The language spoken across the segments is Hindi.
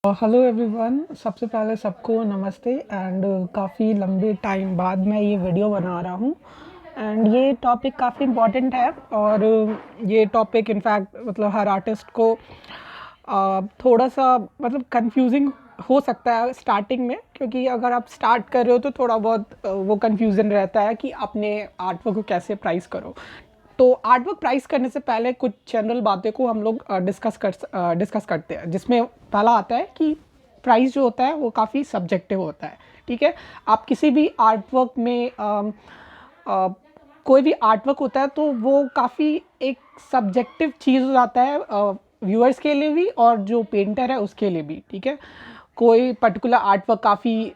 हेलो एवरीवन, सबसे पहले सबको नमस्ते। एंड काफ़ी लंबे टाइम बाद मैं ये वीडियो बना रहा हूँ। एंड ये टॉपिक काफ़ी इम्पॉर्टेंट है और ये टॉपिक इनफैक्ट मतलब हर आर्टिस्ट को थोड़ा सा मतलब कंफ्यूजिंग हो सकता है स्टार्टिंग में, क्योंकि अगर आप स्टार्ट कर रहे हो तो थोड़ा बहुत वो कंफ्यूजन रहता है कि अपने आर्टवर्क को कैसे प्राइस करो। तो आर्टवर्क प्राइस करने से पहले कुछ जनरल बातें को हम लोग डिस्कस करते हैं, जिसमें पहला आता है कि प्राइस जो होता है वो काफ़ी सब्जेक्टिव होता है। ठीक है, आप किसी भी आर्टवर्क में कोई भी आर्टवर्क होता है तो वो काफ़ी एक सब्जेक्टिव चीज़ हो जाता है, व्यूअर्स के लिए भी और जो पेंटर है उसके लिए भी। ठीक है, कोई पर्टिकुलर आर्टवर्क काफ़ी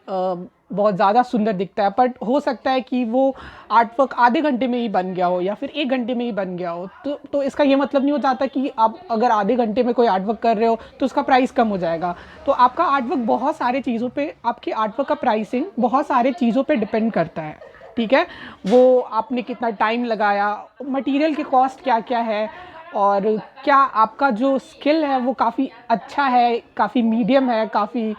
बहुत ज़्यादा सुंदर दिखता है, बट हो सकता है कि वो आर्टवर्क आधे घंटे में ही बन गया हो या फिर 1 घंटे में ही बन गया हो। तो इसका ये मतलब नहीं हो जाता कि आप अगर आधे घंटे में कोई आर्टवर्क कर रहे हो तो उसका प्राइस कम हो जाएगा। तो आपका आर्टवर्क बहुत सारे चीज़ों पे, आपकी आर्टवर्क का प्राइसिंग बहुत सारे चीज़ों पे डिपेंड करता है। ठीक है, वो आपने कितना टाइम लगाया, मटेरियल की कॉस्ट क्या क्या है, और क्या आपका जो स्किल है वो काफ़ी अच्छा है, काफ़ी मीडियम है, काफ़ी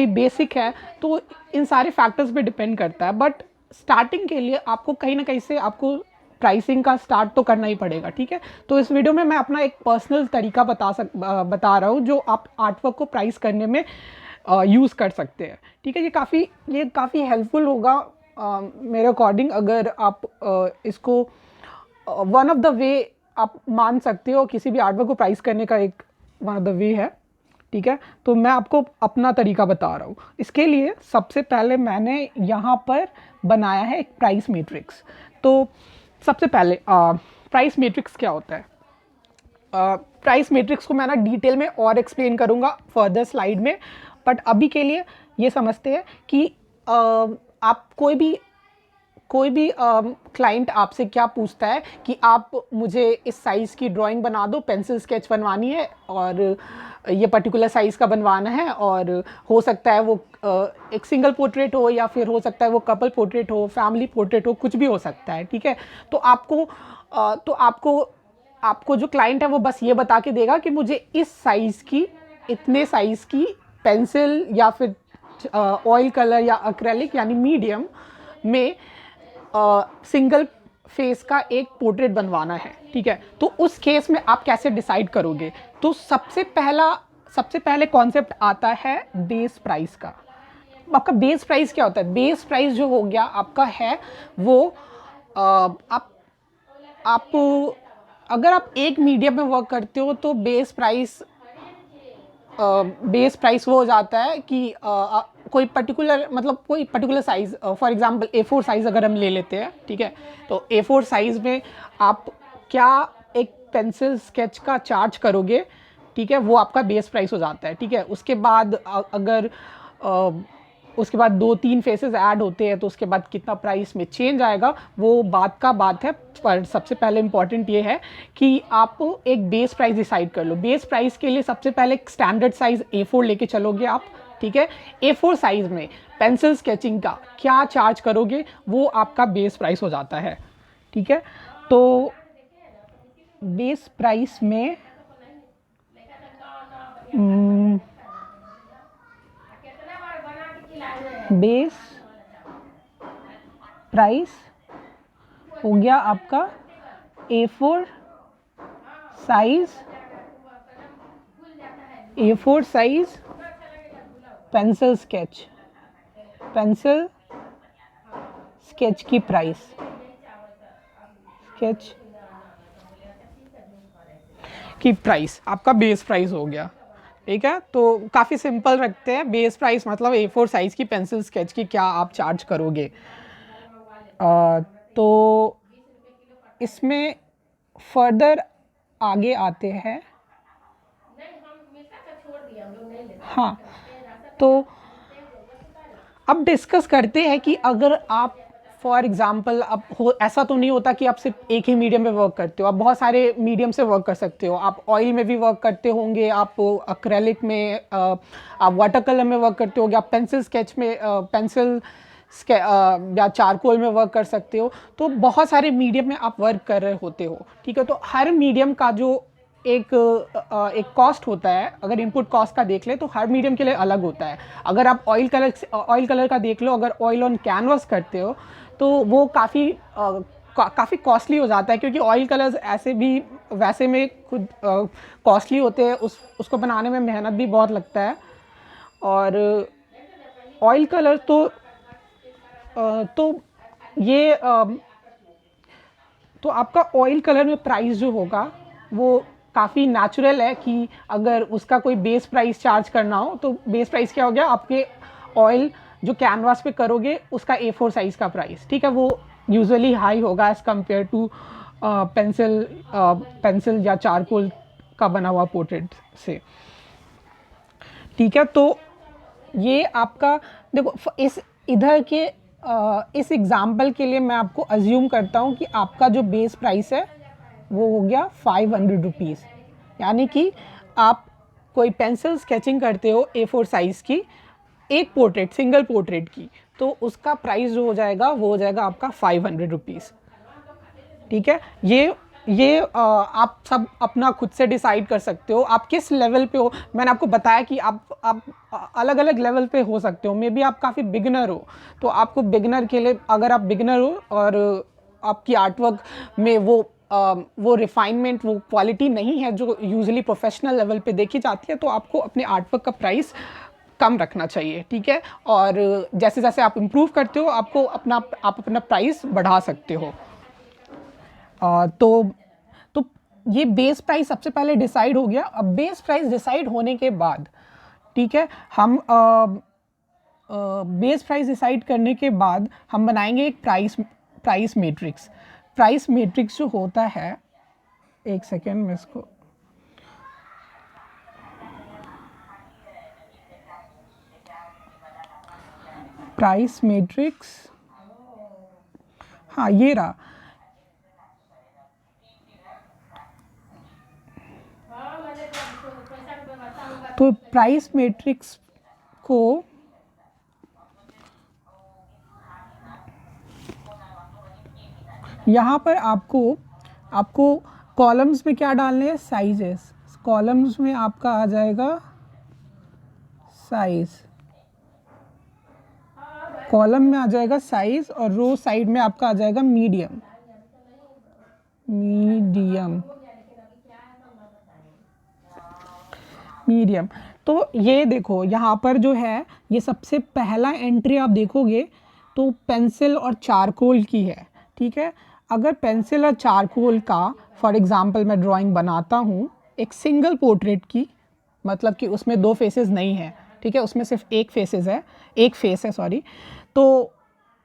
बेसिक है। तो इन सारे फैक्टर्स पे डिपेंड करता है। बट स्टार्टिंग के लिए आपको कहीं ना कहीं से आपको प्राइसिंग का स्टार्ट तो करना ही पड़ेगा। ठीक है, तो इस वीडियो में मैं अपना एक पर्सनल तरीका बता रहा हूँ जो आप आर्टवर्क को प्राइस करने में यूज़ कर सकते हैं। ठीक है, ये काफ़ी हेल्पफुल होगा मेरे अकॉर्डिंग। अगर आप इसको वन ऑफ द वे आप मान सकते हो, किसी भी आर्टवर्क को प्राइस करने का एक वन ऑफ द वे है। ठीक है, तो मैं आपको अपना तरीका बता रहा हूँ। इसके लिए सबसे पहले मैंने यहाँ पर बनाया है एक प्राइस मैट्रिक्स। तो सबसे पहले प्राइस मैट्रिक्स क्या होता है? प्राइस मैट्रिक्स को मैं ना डिटेल में और एक्सप्लेन करूँगा फर्दर स्लाइड में, बट अभी के लिए ये समझते हैं कि आप कोई भी क्लाइंट आपसे क्या पूछता है कि आप मुझे इस साइज़ की ड्राइंग बना दो, पेंसिल स्केच बनवानी है और ये पर्टिकुलर साइज़ का बनवाना है, और हो सकता है वो एक सिंगल पोर्ट्रेट हो या फिर हो सकता है वो कपल पोर्ट्रेट हो, फैमिली पोर्ट्रेट हो, कुछ भी हो सकता है। ठीक है, तो आपको जो क्लाइंट है वो बस ये बता के देगा कि मुझे इस साइज़ की, इतने साइज़ की पेंसिल या फिर ऑयल कलर या एक्रेलिक यानी मीडियम में सिंगल फेस का एक पोर्ट्रेट बनवाना है। ठीक है, तो उस केस में आप कैसे डिसाइड करोगे? तो सबसे पहले कॉन्सेप्ट आता है बेस प्राइस का। आपका बेस प्राइस क्या होता है? बेस प्राइस जो हो गया आपका है वो आप अगर आप एक मीडियम में वर्क करते हो तो बेस प्राइस वो हो जाता है कि कोई particular size, for example A4 size अगर हम ले लेते हैं। ठीक है, तो A4 साइज़ में आप क्या एक पेंसिल स्केच का चार्ज करोगे, ठीक है, वो आपका बेस प्राइस हो जाता है। ठीक है, उसके बाद अगर उसके बाद 2-3 फेसेस ऐड होते हैं तो उसके बाद कितना प्राइस में चेंज आएगा वो बात है। पर सबसे पहले इम्पॉर्टेंट ये है कि आप एक बेस प्राइस डिसाइड कर लो। बेस प्राइस के लिए सबसे पहले एक स्टैंडर्ड साइज़ A4 लेके चलोगे आप। ठीक है, A4 साइज़ में पेंसिल स्केचिंग का क्या चार्ज करोगे वो आपका बेस प्राइस हो जाता है। ठीक है, तो बेस प्राइस में बेस प्राइस हो गया आपका A4 साइज पेंसिल स्केच की प्राइस, आपका बेस प्राइस हो गया। ठीक है, तो काफ़ी सिंपल रखते हैं। बेस प्राइस मतलब A4 साइज़ की पेंसिल स्केच की क्या आप चार्ज करोगे। तो इसमें फर्दर आगे आते हैं। हाँ, तो अब डिस्कस करते हैं कि अगर आप फॉर एग्जांपल, अब ऐसा तो नहीं होता कि आप सिर्फ एक ही मीडियम में वर्क करते हो, आप बहुत सारे मीडियम से वर्क कर सकते हो। आप ऑयल में भी वर्क करते होंगे, आप एक्रेलिक में, आप वाटर कलर में वर्क करते होंगे, आप पेंसिल स्केच में, या चारकोल में वर्क कर सकते हो। तो बहुत सारे मीडियम में आप वर्क कर रहे होते हो। ठीक है, तो हर मीडियम का जो एक कॉस्ट होता है, अगर इनपुट कॉस्ट का देख ले तो हर मीडियम के लिए अलग होता है। अगर आप ऑयल कलर का देख लो, अगर ऑयल ऑन कैनवास करते हो तो वो काफ़ी कॉस्टली हो जाता है, क्योंकि ऑयल कलर्स ऐसे भी वैसे में खुद कॉस्टली होते हैं, उसको बनाने में मेहनत भी बहुत लगता है। और ऑयल कलर तो ये तो आपका ऑयल कलर में प्राइस जो होगा वो काफ़ी नेचुरल है कि अगर उसका कोई बेस प्राइस चार्ज करना हो तो बेस प्राइस क्या हो गया, आपके ऑयल जो कैनवास पे करोगे उसका A4 साइज़ का प्राइस, ठीक है, वो यूजुअली हाई होगा एज़ कम्पेयर टू पेंसिल या चारकोल का बना हुआ पोर्ट्रेट से, ठीक है। तो ये आपका देखो इस एग्ज़ाम्पल के लिए मैं आपको अज्यूम करता हूँ कि आपका जो बेस प्राइस है वो हो गया 500 रुपीज़, यानी कि आप कोई पेंसिल स्केचिंग करते हो A4 साइज़ की, एक पोर्ट्रेट, सिंगल पोर्ट्रेट की, तो उसका प्राइस जो हो जाएगा वो हो जाएगा आपका 500 रुपीज़, ठीक है। ये आप सब अपना खुद से डिसाइड कर सकते हो आप किस लेवल पे हो। मैंने आपको बताया कि आप अलग अलग लेवल पे हो सकते हो, मे बी आप काफ़ी बिगिनर हो, तो आपको बिगिनर के लिए, अगर आप बिगिनर हो और आपकी आर्टवर्क में वो रिफाइनमेंट, वो क्वालिटी नहीं है जो यूजुअली प्रोफेशनल लेवल पे देखी जाती है, तो आपको अपने आर्टवर्क का प्राइस कम रखना चाहिए, ठीक है। और जैसे जैसे आप इम्प्रूव करते हो आप अपना प्राइस बढ़ा सकते हो। तो ये बेस प्राइस सबसे पहले डिसाइड हो गया। अब बेस प्राइस डिसाइड होने के बाद, ठीक है, हम बेस प्राइस डिसाइड करने के बाद हम बनाएंगे एक प्राइस मैट्रिक्स। प्राइस मैट्रिक्स जो होता है, एक सेकेंड मैं इसको, प्राइस मैट्रिक्स, हाँ ये रहा। तो प्राइस मैट्रिक्स को यहाँ पर आपको कॉलम्स में क्या डालने हैं, साइजेस। कॉलम्स में आपका आ जाएगा साइज, कॉलम में आ जाएगा साइज, और रो साइड में आपका आ जाएगा मीडियम। तो ये देखो यहाँ पर जो है, ये सबसे पहला एंट्री आप देखोगे तो पेंसिल और चारकोल की है, ठीक है। अगर पेंसिल और चारकोल का फॉर एग्जांपल मैं ड्राइंग बनाता हूँ एक सिंगल पोर्ट्रेट की, मतलब कि उसमें दो फेसेस नहीं है, ठीक है, उसमें सिर्फ एक फेस है सॉरी, तो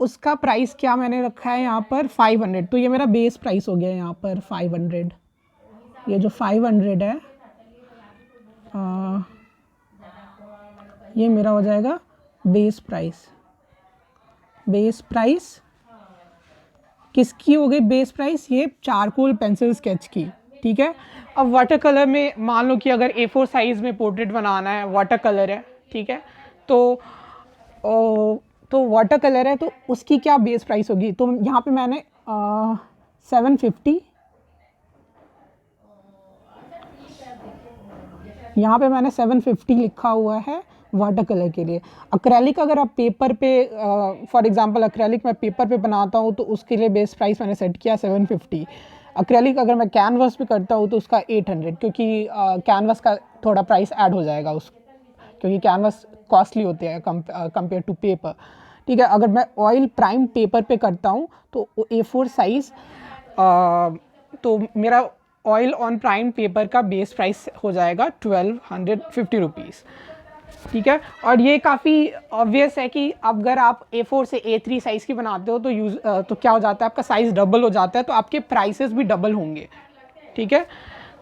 उसका प्राइस क्या मैंने रखा है यहाँ पर 500। तो ये मेरा बेस प्राइस हो गया यहाँ पर 500। ये जो 500 है ये मेरा हो जाएगा बेस प्राइस किसकी हो गई बेस प्राइस, ये चारकोल पेंसिल स्केच की, ठीक है। अब वाटर कलर में मान लो कि अगर A4 साइज़ में पोर्ट्रेट बनाना है, वाटर कलर है, ठीक है, तो वाटर कलर है, तो उसकी क्या बेस प्राइस होगी। तो यहाँ पे मैंने 750, यहाँ पे मैंने 750 लिखा हुआ है वाटर कलर के लिए। एक्रेलिक अगर आप पेपर पे फॉर एग्जांपल एक्रेलिक मैं पेपर पे बनाता हूँ तो उसके लिए बेस प्राइस मैंने सेट किया 750। एक्रेलिक अगर मैं कैनवास पे करता हूँ तो उसका 800, क्योंकि कैनवास का थोड़ा प्राइस ऐड हो जाएगा क्योंकि कैनवास कॉस्टली होते हैं कंपेयर टू पेपर, ठीक है। अगर मैं ऑयल प्राइम पेपर पे करता हूँ तो A4 साइज़, तो मेरा ऑयल ऑन प्राइम पेपर का बेस प्राइस हो जाएगा 1250 रुपीज़, ठीक है। और ये काफ़ी ऑब्वियस है कि अगर आप A4 से A3 साइज़ की बनाते हो तो क्या हो जाता है, आपका साइज़ डबल हो जाता है, तो आपके प्राइसेस भी डबल होंगे, ठीक है।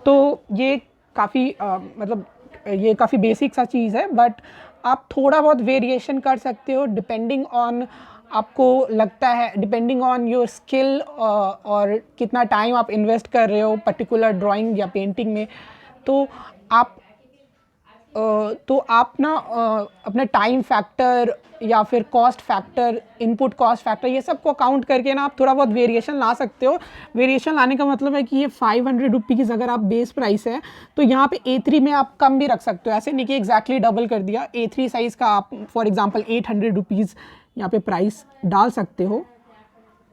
तो ये काफ़ी मतलब ये काफ़ी बेसिक सा चीज़ है, बट आप थोड़ा बहुत वेरिएशन कर सकते हो डिपेंडिंग ऑन, आपको लगता है डिपेंडिंग ऑन योर स्किल और कितना टाइम आप इन्वेस्ट कर रहे हो पर्टिकुलर ड्राइंग या पेंटिंग में, तो आप तो आप ना अपना टाइम फैक्टर या फिर cost factor, input cost factor, ये सब को काउंट करके ना आप थोड़ा बहुत वेरिएशन ला सकते हो। वेरिएशन लाने का मतलब है कि ये 500 रुपीज़ अगर आप बेस प्राइस है तो यहाँ पे A3 में आप कम भी रख सकते हो। ऐसे नहीं कि एग्जैक्टली डबल कर दिया। A3 साइज़ का आप फॉर एग्जांपल 800 रुपीज़ यहाँ पे प्राइस डाल सकते हो,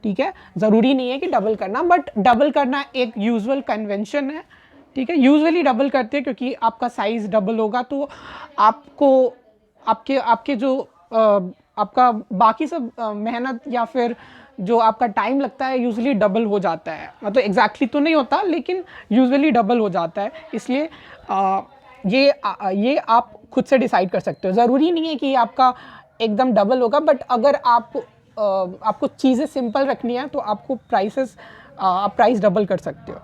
ठीक है। ज़रूरी नहीं है कि डबल करना, बट डबल करना एक यूजुअल कन्वेंशन है, ठीक है। यूजुअली डबल करते हैं क्योंकि आपका साइज़ डबल होगा तो आपको आपके आपके जो आपका बाकी सब मेहनत या फिर जो आपका टाइम लगता है यूजुअली डबल हो जाता है। मतलब एग्जैक्टली तो नहीं होता लेकिन यूजुअली डबल हो जाता है। इसलिए ये आप खुद से डिसाइड कर सकते हो। ज़रूरी नहीं है कि आपका एकदम डबल होगा, बट अगर आपको चीज़ें सिंपल रखनी है तो आपको आप प्राइस डबल कर सकते हो।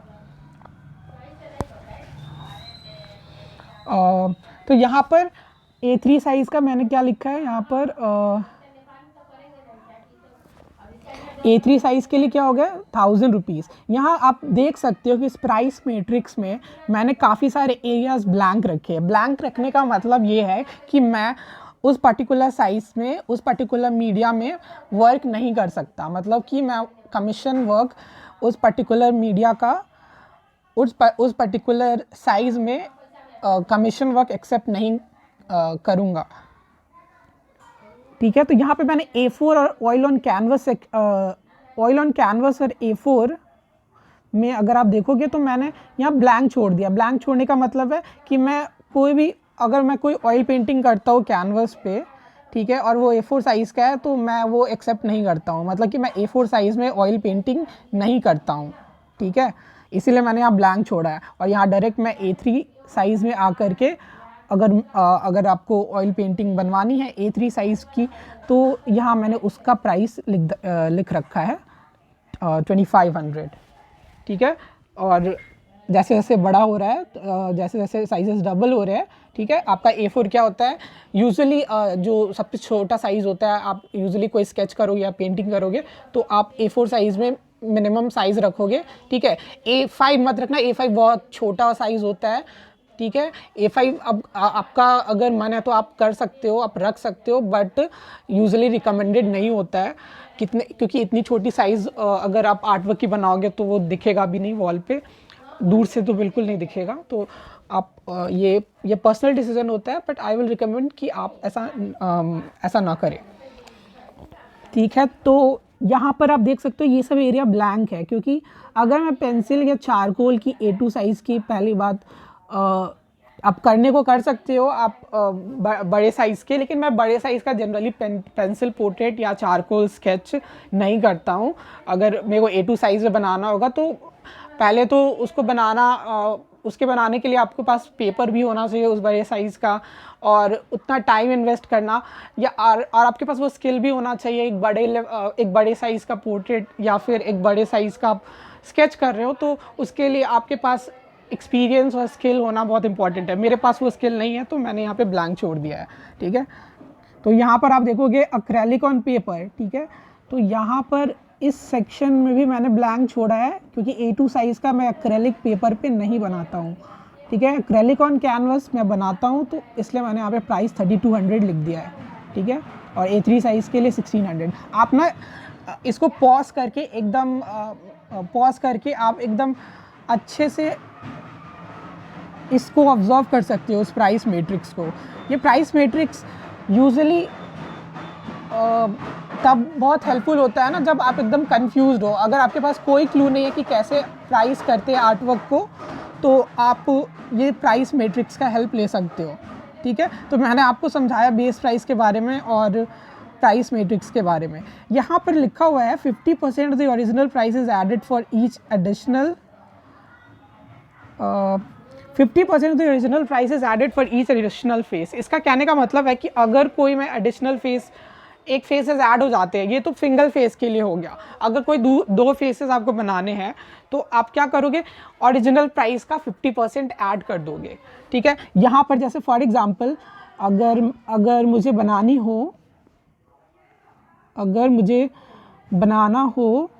तो यहाँ पर A3 साइज़ का मैंने क्या लिखा है यहाँ पर, A3 साइज़ के लिए क्या हो गया 1000 रुपीज़। यहाँ आप देख सकते हो कि इस प्राइस मैट्रिक्स में मैंने काफ़ी सारे एरियाज़ ब्लैंक रखे हैं। ब्लैंक रखने का मतलब ये है कि मैं उस पर्टिकुलर साइज़ में, उस पर्टिकुलर मीडिया में वर्क नहीं कर सकता। मतलब कि मैं कमीशन वर्क उस पर्टिकुलर मीडिया का उस पर्टिकुलर साइज़ में कमीशन वर्क एक्सेप्ट नहीं करूँगा, ठीक है। तो यहाँ पे मैंने A4 और ऑयल ऑन कैनवस और A4 में अगर आप देखोगे तो मैंने यहाँ ब्लैंक छोड़ दिया। ब्लैंक छोड़ने का मतलब है कि मैं अगर मैं कोई ऑयल पेंटिंग करता हूँ कैनवस पे, ठीक है, और वो A4 साइज़ का है तो मैं वो एक्सेप्ट नहीं करता हूँ। मतलब कि मैं A4 साइज़ में ऑयल पेंटिंग नहीं करता हूँ, ठीक है। इसीलिए मैंने यहाँ ब्लैंक छोड़ा है। और यहाँ डायरेक्ट मैं A3 साइज़ में आकर के अगर आपको ऑयल पेंटिंग बनवानी है A3 साइज़ की तो यहाँ मैंने उसका प्राइस लिख रखा है 2500, ठीक है। और जैसे जैसे बड़ा हो रहा है, जैसे जैसे साइजेस डबल हो रहे हैं, ठीक है। आपका A4 क्या होता है यूजुअली, जो सबसे छोटा साइज़ होता है, आप यूजुअली कोई स्केच करोगे या पेंटिंग करोगे तो आप A4 साइज़ में मिनिमम साइज़ रखोगे, ठीक है। A5 मत रखना, A5 बहुत छोटा साइज़ होता है, ठीक है। A5 अब आपका अगर मन है तो आप कर सकते हो, आप रख सकते हो, बट यूजुअली रिकमेंडेड नहीं होता है क्योंकि इतनी छोटी साइज़ अगर आप आर्ट वर्क की बनाओगे तो वो दिखेगा भी नहीं वॉल पे, दूर से तो बिल्कुल नहीं दिखेगा। तो आप ये पर्सनल डिसीजन होता है, बट आई विल रिकमेंड कि आप ऐसा ना करें, ठीक है। तो यहाँ पर आप देख सकते हो ये सब एरिया ब्लैंक है क्योंकि अगर मैं पेंसिल या चारकोल की A2 साइज़ की, पहली बात आप करने को कर सकते हो आप बड़े साइज़ के, लेकिन मैं बड़े साइज़ का जनरली पेंसिल पोर्ट्रेट या चारकोल स्केच नहीं करता हूँ। अगर मेरे को A2 साइज़ में बनाना होगा तो पहले तो उसके बनाने के लिए आपके पास पेपर भी होना चाहिए उस बड़े साइज़ का, और उतना टाइम इन्वेस्ट करना या और आपके पास वो स्किल भी होना चाहिए। एक बड़े साइज़ का पोर्ट्रेट या फिर एक बड़े साइज़ का स्केच कर रहे हो तो उसके लिए आपके पास एक्सपीरियंस और स्किल होना बहुत इंपॉर्टेंट है। मेरे पास वो स्किल नहीं है तो मैंने यहाँ पे ब्लैंक छोड़ दिया है, ठीक है। तो यहाँ पर आप देखोगे एक्रेलिक ऑन पेपर, ठीक है। तो यहाँ पर इस सेक्शन में भी मैंने ब्लैंक छोड़ा है क्योंकि A2 साइज़ का मैं एक्रेलिक पेपर पे नहीं बनाता हूँ, ठीक है। एक्रेलिक ऑन कैनवस मैं बनाता हूँ तो इसलिए मैंने यहाँ पे प्राइस 3200 लिख दिया है, ठीक है। और A3 साइज़ के लिए 1600। आप ना इसको पॉज करके आप एकदम अच्छे से इसको ऑब्जर्व कर सकते हो, उस प्राइस मैट्रिक्स को। ये प्राइस मैट्रिक्स यूजुअली तब बहुत हेल्पफुल होता है ना जब आप एकदम कंफ्यूज्ड हो। अगर आपके पास कोई क्लू नहीं है कि कैसे प्राइस करते हैं आर्ट वर्क को, तो आप ये प्राइस मैट्रिक्स का हेल्प ले सकते हो, ठीक है। तो मैंने आपको समझाया बेस प्राइस के बारे में और प्राइस मैट्रिक्स के बारे में। यहाँ पर लिखा हुआ है 50% of the original price is added for each additional 50% of the original price is added for each additional face. इसका कहने का मतलब है कि अगर कोई मैं एडिशनल फेस, एक फेसेस ऐड हो जाते हैं, ये तो सिंगल फेस के लिए हो गया। अगर कोई दो फेसेस आपको बनाने हैं तो आप क्या करोगे, ओरिजिनल प्राइस का 50% ऐड कर दोगे, ठीक है। यहाँ पर जैसे फॉर एग्जांपल अगर मुझे बनाना हो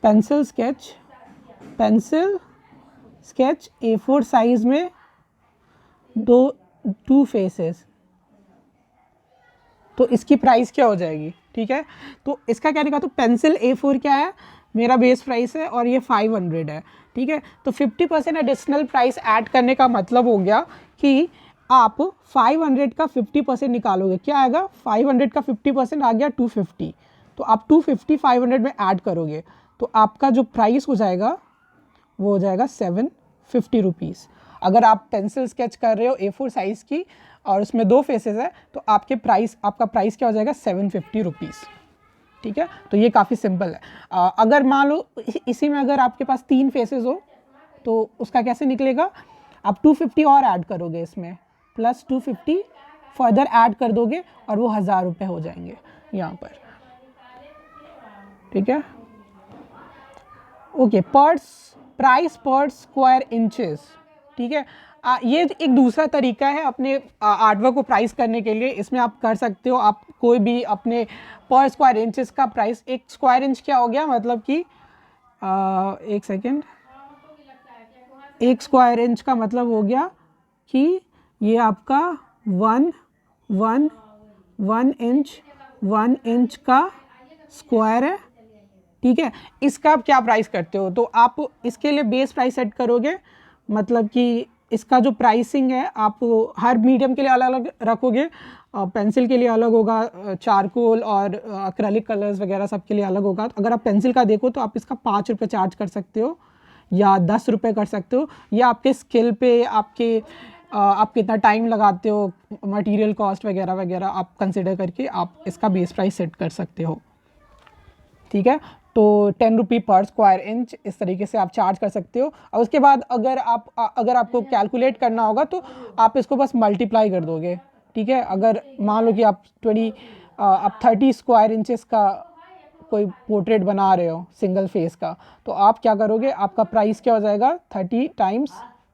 पेंसिल स्केच A4 साइज़ में टू फेसेस, तो इसकी प्राइस क्या हो जाएगी, ठीक है। तो इसका क्या लिखा, तो पेंसिल A4 क्या है, मेरा बेस प्राइस है और ये 500 है, ठीक है। तो 50% एडिशनल प्राइस ऐड करने का मतलब हो गया कि आप 500 का 50% निकालोगे, क्या आएगा, 500 का 50% आ गया 250, तो आप 250 500 में ऐड करोगे तो आपका जो प्राइस हो जाएगा वो हो जाएगा 750 रुपीज़। अगर आप पेंसिल स्केच कर रहे हो A4 साइज़ की और उसमें 2 फेसेस है तो आपका प्राइस क्या हो जाएगा, 750 रुपीज़, ठीक है। तो ये काफ़ी सिंपल है। अगर मान लो इसी में अगर आपके पास 3 फेसेस हो तो उसका कैसे निकलेगा, आप 250 और ऐड करोगे इसमें, प्लस 250 फर्दर ऐड कर दोगे और वो 1000 रुपये हो जाएंगे यहाँ पर, ठीक है। ओके, प्राइस पर स्क्वायर इंचेस, ठीक है। ये एक दूसरा तरीका है अपने आर्टवर्क को प्राइस करने के लिए। इसमें आप कर सकते हो, आप कोई भी अपने पर स्क्वायर इंचेस का प्राइस, एक स्क्वायर इंच क्या हो गया, मतलब कि एक सेकेंड, एक स्क्वायर इंच का मतलब हो गया कि ये आपका वन इंच का स्क्वायर है, ठीक है। इसका आप क्या प्राइस करते हो, तो आप इसके लिए बेस प्राइस सेट करोगे, मतलब कि इसका जो प्राइसिंग है आप हर मीडियम के लिए अलग अलग रखोगे। पेंसिल के लिए अलग होगा, चारकोल और एक्रेलिक कलर्स वगैरह सब के लिए अलग होगा। तो अगर आप पेंसिल का देखो तो आप इसका 5 रुपये चार्ज कर सकते हो या 10 रुपये कर सकते हो, या आपके स्किल पे, आप कितना टाइम लगाते हो, मटेरियल कॉस्ट वगैरह वगैरह आप कंसिडर करके आप इसका बेस प्राइस सेट कर सकते हो, ठीक है। तो 10 रुपये पर स्क्वायर इंच इस तरीके से आप चार्ज कर सकते हो। और उसके बाद अगर आपको कैलकुलेट करना होगा तो आप इसको बस मल्टीप्लाई कर दोगे, ठीक है। अगर मान लो कि आप 30 स्क्वायर इंचेस का कोई पोर्ट्रेट बना रहे हो सिंगल फेस का, तो आप क्या करोगे, आपका प्राइस क्या हो जाएगा, 30 टाइम्स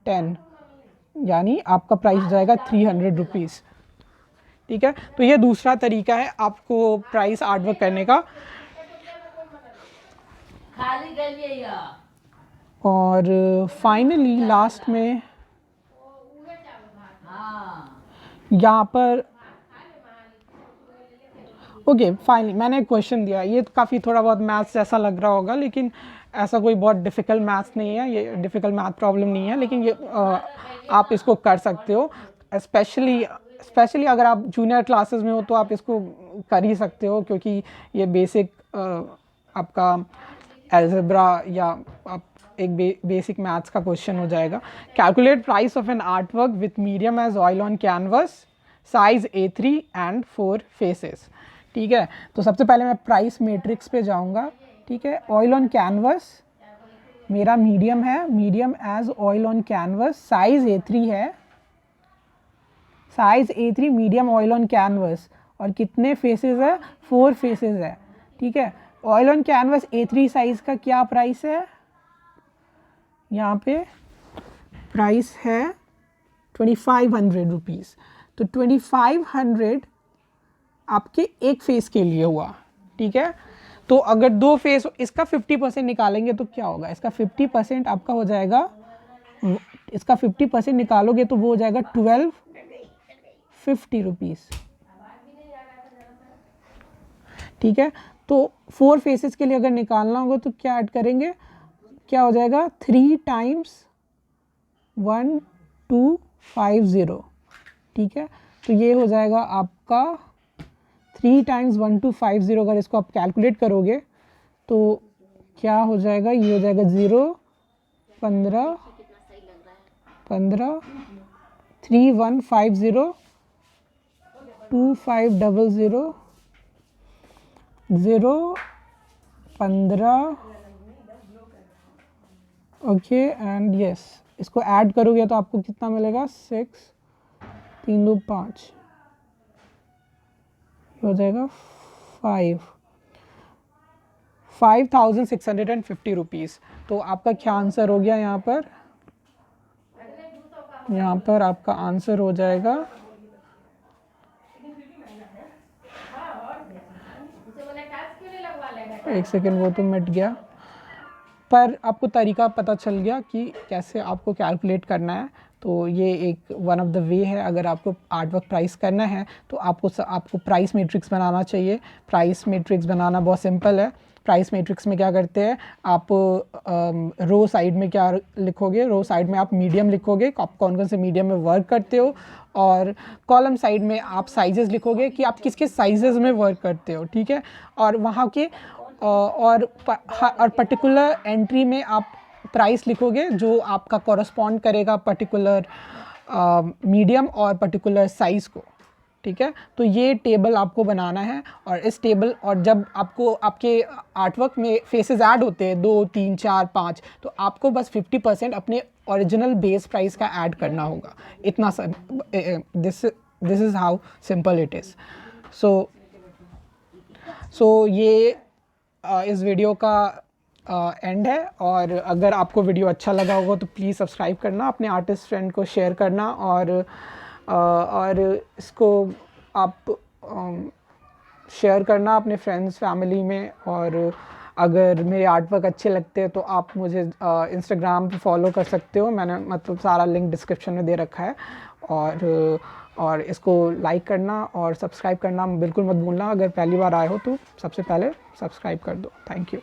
10, यानी आपका प्राइस हो जाएगा 300 रुपीज़, ठीक है। तो ये दूसरा तरीका है आपको प्राइस आर्टवर्क करने का। और फाइनली लास्ट में यहाँ पर ओके, फाइनली मैंने एक क्वेश्चन दिया, ये काफ़ी थोड़ा बहुत मैथ्स जैसा लग रहा होगा, लेकिन ऐसा कोई बहुत डिफ़िकल्ट मैथ्स नहीं है, ये डिफ़िकल्ट मैथ प्रॉब्लम नहीं है, लेकिन ये आप इसको कर सकते हो। स्पेशली अगर आप जूनियर क्लासेस में हो तो आप इसको कर ही सकते हो, क्योंकि ये बेसिक आपका एल्जेब्रा या आप एक बेसिक मैथ्स का क्वेश्चन हो जाएगा। Calculate price of an art work with medium as oil on canvas, size A3 and 4 faces, ठीक है। तो सबसे पहले मैं प्राइस मैट्रिक्स पे जाऊंगा, ठीक है। ऑयल ऑन कैनवस मेरा मीडियम है, medium as oil on canvas, size A3 है, size A3 medium oil on canvas, और कितने फेसेस है, 4 फेसेस है, ठीक है। Oil on canvas A3 size का क्या प्राइस है, यहाँ पे प्राइस है 2500 रुपीज़। तो 2500 आपके एक फेस के लिए हुआ, ठीक है। तो अगर 2 फेस, इसका 50% निकालेंगे तो क्या होगा, इसका 50% आपका हो जाएगा, इसका 50% निकालोगे तो वो हो जाएगा 1250 रुपीज़, ठीक है। तो 4 फेसेस के लिए अगर निकालना होगा तो क्या ऐड करेंगे, क्या हो जाएगा, 3 टाइम्स 1250, ठीक है। तो ये हो जाएगा आपका 3 टाइम्स 1250। अगर इसको आप कैलकुलेट करोगे तो क्या हो जाएगा, ये हो जाएगा 0 15 3150 2500 0 15, ओके एंड यस, इसको ऐड करोगे तो आपको कितना मिलेगा, 6 3 2 5 हो जाएगा 5650 रुपीज़। तो आपका क्या आंसर हो गया, यहाँ पर आपका आंसर हो जाएगा, एक सेकेंड वो तो मिट गया, पर आपको तरीका पता चल गया कि कैसे आपको कैलकुलेट करना है। तो ये एक वन ऑफ द वे है। अगर आपको आर्ट वर्क प्राइस करना है तो आपको प्राइस मैट्रिक्स बनाना चाहिए। प्राइस मैट्रिक्स बनाना बहुत सिंपल है। प्राइस मैट्रिक्स में क्या करते हैं, आप रो साइड में क्या लिखोगे, रो साइड में आप मीडियम लिखोगे, आप कौन कौन से मीडियम में वर्क करते हो, और कॉलम साइड में आप साइजेस लिखोगे कि आप किस किस साइजेस में वर्क करते हो, ठीक है। और वहाँ के और पर्टिकुलर एंट्री में आप प्राइस लिखोगे जो आपका कॉरस्पॉन्ड करेगा पर्टिकुलर मीडियम और पर्टिकुलर साइज़ को, ठीक है। तो ये टेबल आपको बनाना है। और इस टेबल, और जब आपको आपके आर्टवर्क में फेसेस ऐड होते हैं 2 3 4 5, तो आपको बस 50% अपने ओरिजिनल बेस प्राइस का ऐड करना होगा। इतना सा, this is how simple it is. So ये इस वीडियो का एंड है। और अगर आपको वीडियो अच्छा लगा होगा तो प्लीज़ सब्सक्राइब करना, अपने आर्टिस्ट फ्रेंड को शेयर करना, और इसको आप शेयर करना अपने फ्रेंड्स फैमिली में। और अगर मेरे आर्ट वर्क अच्छे लगते हैं तो आप मुझे इंस्टाग्राम पे फॉलो कर सकते हो। मैंने मतलब सारा लिंक डिस्क्रिप्शन में दे रखा है। और इसको लाइक करना और सब्सक्राइब करना बिल्कुल मत भूलना। अगर पहली बार आए हो तो सबसे पहले सब्सक्राइब कर दो। Thank you.